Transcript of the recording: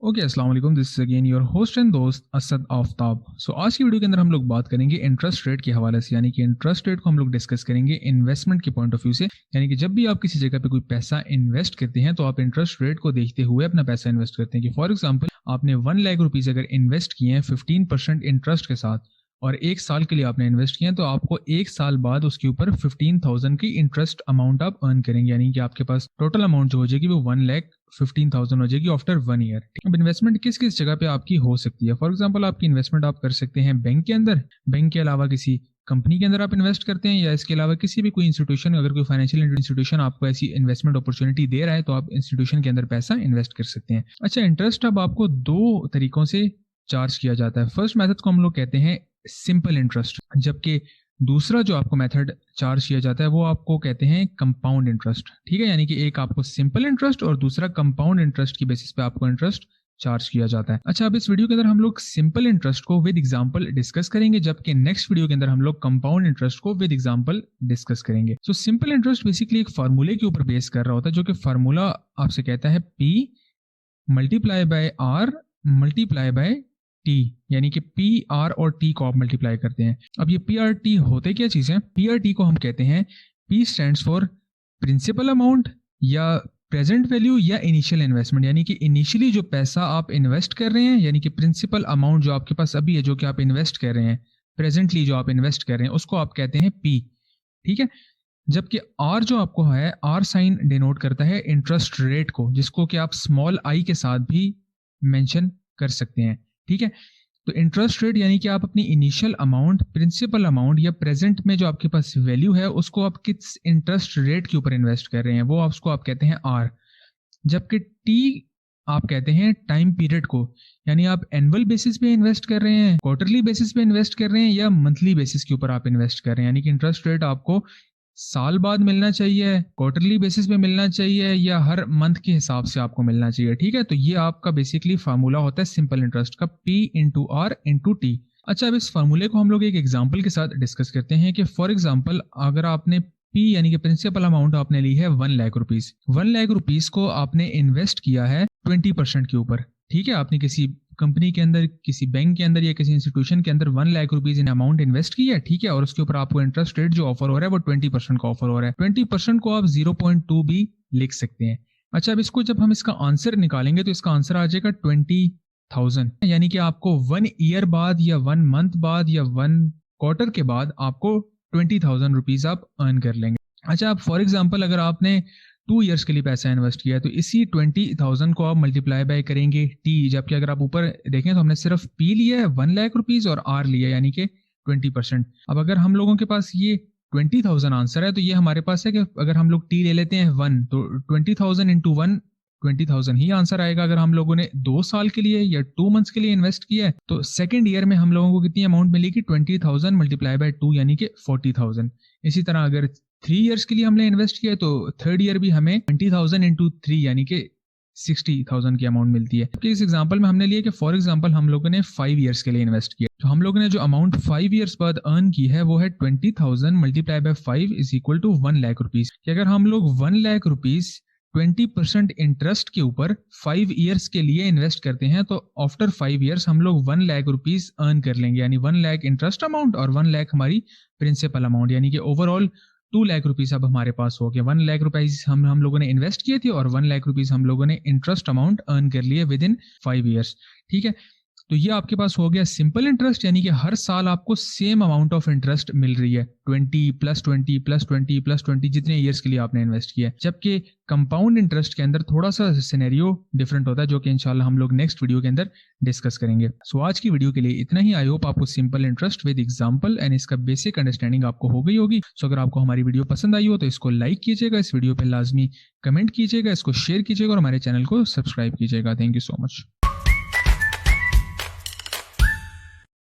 Okay, अस्सलाम वालेकुम। This is again your host and दोस्त असद आफ्ताब। सो आज की वीडियो के अंदर हम लोग बात करेंगे इंटरेस्ट रेट के हवाले से, यानी कि इंटरेस्ट रेट को हम लोग डिस्कस करेंगे इन्वेस्टमेंट के पॉइंट ऑफ व्यू से। यानी कि जब भी आप किसी जगह पे कोई पैसा इन्वेस्ट करते हैं तो आप इंटरेस्ट रेट को देखते हुए अपना पैसा इन्वेस्ट करते हैं। कि फॉर एग्जाम्पल आपने 1,00,000 रुपीज़ अगर इन्वेस्ट किए हैं 15% इंटरेस्ट के साथ और 1 साल के लिए आपने इन्वेस्ट किया है, तो आपको 1 साल बाद उसके ऊपर 15,000 की इंटरेस्ट अमाउंट आप अर्न करेंगे। यानी कि आपके पास टोटल अमाउंट जो हो जाएगी वो 1,15,000 हो जाएगी आफ्टर 1 ईयर। अब इन्वेस्टमेंट किस किस जगह पे आपकी हो सकती है? फॉर एग्जांपल आपकी इन्वेस्टमेंट आप कर सकते हैं बैंक के अंदर, बैंक के अलावा किसी कंपनी के अंदर आप इन्वेस्ट करते हैं, या इसके अलावा किसी भी कोई इंस्टीट्यूशन, अगर कोई फाइनेंशियल इंस्टीट्यूशन आपको ऐसी इन्वेस्टमेंट अपॉर्चुनिटी दे रहा है तो आप इंस्टीट्यूशन के अंदर पैसा इन्वेस्ट कर सकते हैं। अच्छा, इंटरेस्ट अब आपको 2 तरीकों से चार्ज किया जाता है। फर्स्ट मेथड को हम लोग कहते हैं सिंपल इंटरेस्ट, जबकि दूसरा जो आपको मेथड चार्ज किया जाता है वो आपको कहते हैं कंपाउंड इंटरेस्ट। ठीक है, यानी कि एक आपको सिंपल इंटरेस्ट और दूसरा कंपाउंड इंटरेस्ट की बेसिस पे आपको इंटरेस्ट चार्ज किया जाता है। अच्छा, अब इस वीडियो के अंदर हम लोग सिंपल इंटरेस्ट को विद एग्जांपल डिस्कस करेंगे, जबकि नेक्स्ट वीडियो के अंदर हम लोग कंपाउंड इंटरेस्ट को विद एग्जांपल डिस्कस करेंगे। सो सिंपल इंटरेस्ट बेसिकली एक फार्मूले के ऊपर बेस कर रहा होता है, जो कि फार्मूला आपसे कहता है P multiply by R multiply by T, यानी कि P R और T को आप मल्टीप्लाई करते हैं। अब ये P R T होते क्या चीज़ है? P R T को हम कहते हैं, P stands for principal amount या प्रेजेंट वैल्यू या इनिशियल इन्वेस्टमेंट, यानी कि इनिशियली जो पैसा आप इन्वेस्ट कर रहे हैं, यानी कि प्रिंसिपल अमाउंट जो आपके पास अभी है, जो कि आप इन्वेस्ट कर रहे हैं प्रेजेंटली, जो आप इन्वेस्ट कर रहे हैं उसको आप कहते हैं P। ठीक है, जबकि R जो आपको है, R साइन डिनोट करता है इंटरेस्ट रेट को, जिसको कि आप स्मॉल i के साथ भी मेंशन कर सकते हैं। ठीक है, तो इंटरेस्ट रेट यानी कि आप अपनी इनिशियल अमाउंट, प्रिंसिपल अमाउंट या प्रेजेंट में जो आपके पास वैल्यू है उसको आप किस इंटरेस्ट रेट के ऊपर इन्वेस्ट कर रहे हैं, वो उसको आप कहते हैं R। जबकि T आप कहते हैं टाइम पीरियड को, यानी आप एनुअल बेसिस पे इन्वेस्ट कर रहे हैं, क्वार्टरली बेसिस पे इन्वेस्ट कर रहे हैं या मंथली बेसिस के ऊपर आप इन्वेस्ट कर रहे हैं। यानी कि इंटरेस्ट रेट आपको साल बाद मिलना चाहिए, क्वार्टरली बेसिस पे मिलना चाहिए या हर मंथ के हिसाब से आपको मिलना चाहिए। ठीक है, तो ये आपका बेसिकली फार्मूला होता है सिंपल इंटरेस्ट का, P into R into T। अच्छा, अब इस फार्मूले को हम लोग एक एग्जाम्पल के साथ डिस्कस करते हैं कि फॉर एग्जाम्पल अगर आपने P यानी कि प्रिंसिपल अमाउंट आपने ली है 1,00,000 रुपीज, 1,00,000 रुपीज को आपने इन्वेस्ट किया है 20% के ऊपर। ठीक है, आपने किसी कंपनी के अंदर, किसी बैंक के अंदर या किसी इंस्टीट्यूशन के अंदर 1,00,000 रुपीज इन अमाउंट इन्वेस्ट किया है। ठीक है, और उसके ऊपर आपको इंटरेस्ट रेट जो ऑफर हो रहा है वो 20% का ऑफर हो रहा है। 20% को आप 0.2 भी लिख सकते हैं। अच्छा, अब इसको जब हम इसका आंसर निकालेंगे तो इसका आंसर आ जाएगा 20,000, यानी कि आपको 1 ईयर बाद या 1 मंथ बाद या 1 क्वार्टर के बाद आपको 20,000 रुपीज आप अर्न कर लेंगे। अच्छा, अब फॉर एग्जाम्पल अगर आपने 2 ईयर्स के लिए पैसा इन्वेस्ट किया है तो इसी 20,000 को आप मल्टीप्लाई बाय करेंगे T, जबकि अगर आप ऊपर देखें तो हमने सिर्फ P लिया है 1,00,000 और R लिया है यानी कि 20%। अब अगर हम लोगों के पास ये 20,000 आंसर है तो ये हमारे पास है कि अगर हम लोग T ले लेते हैं 1 तो 20,000 इंटू 1 20,000 ही आंसर आएगा। अगर हम लोगों ने 2 साल के लिए या 2 मंथ्स के लिए इन्वेस्ट किया है तो सेकेंड ईयर में हम लोगों को कितनी अमाउंट मिलेगी? 20,000 मल्टीप्लाई बाय 2 यानी कि 40,000। इसी तरह अगर 3 ईयर्स के लिए हमने इन्वेस्ट किया है तो थर्ड ईयर भी हमें 20,000 इंटू 3 यानी कि 60,000 की अमाउंट मिलती है। तो इस एग्जांपल में हमने लिया कि फॉर एग्जांपल हम लोगों ने 5 ईयर्स के लिए इन्वेस्ट किया, तो हम लोगों ने जो अमाउंट 5 ईयर्स बाद अर्न की है वो है 20,000 multiply by 5 is equal to 1,00,000 rupees. कि अगर हम लोग 1,00,000 रुपीज 20% इंटरेस्ट के ऊपर 5 ईयर्स के लिए इन्वेस्ट करते हैं तो आफ्टर 5 ईयर्स हम लोग 1,00,000 रुपीज अर्न कर लेंगे, यानी 1,00,000 इंटरेस्ट अमाउंट और 1,00,000 हमारी प्रिंसिपल अमाउंट, यानी कि ओवरऑल 2,00,000 रुपीज अब हमारे पास हो गया। 1,00,000 रुपीज हम लोगों ने इन्वेस्ट किए थे और 1,00,000 रुपीज हम लोगों ने इंटरेस्ट अमाउंट अर्न कर लिए विद इन 5 ईयर्स। ठीक है, तो ये आपके पास हो गया सिंपल इंटरेस्ट, यानी कि हर साल आपको सेम अमाउंट ऑफ इंटरेस्ट मिल रही है, 20 प्लस 20 प्लस 20 प्लस 20 जितने ईयर्स के लिए आपने इन्वेस्ट किया है। जबकि कंपाउंड इंटरेस्ट के अंदर थोड़ा सा सिनेरियो डिफरेंट होता है, जो कि इंशाल्लाह हम लोग नेक्स्ट वीडियो के अंदर डिस्कस करेंगे। सो आज की वीडियो के लिए इतना ही। आई होप आपको simple interest with example and इसका बेसिक अंडरस्टैंडिंग आपको हो गई होगी। सो अगर आपको हमारी वीडियो पसंद आई हो तो इसको लाइक कीजिएगा, इस वीडियो पर लाजमी कमेंट कीजिएगा, इसको शेयर कीजिएगा और हमारे चैनल को सब्सक्राइब कीजिएगा। Thank you so much.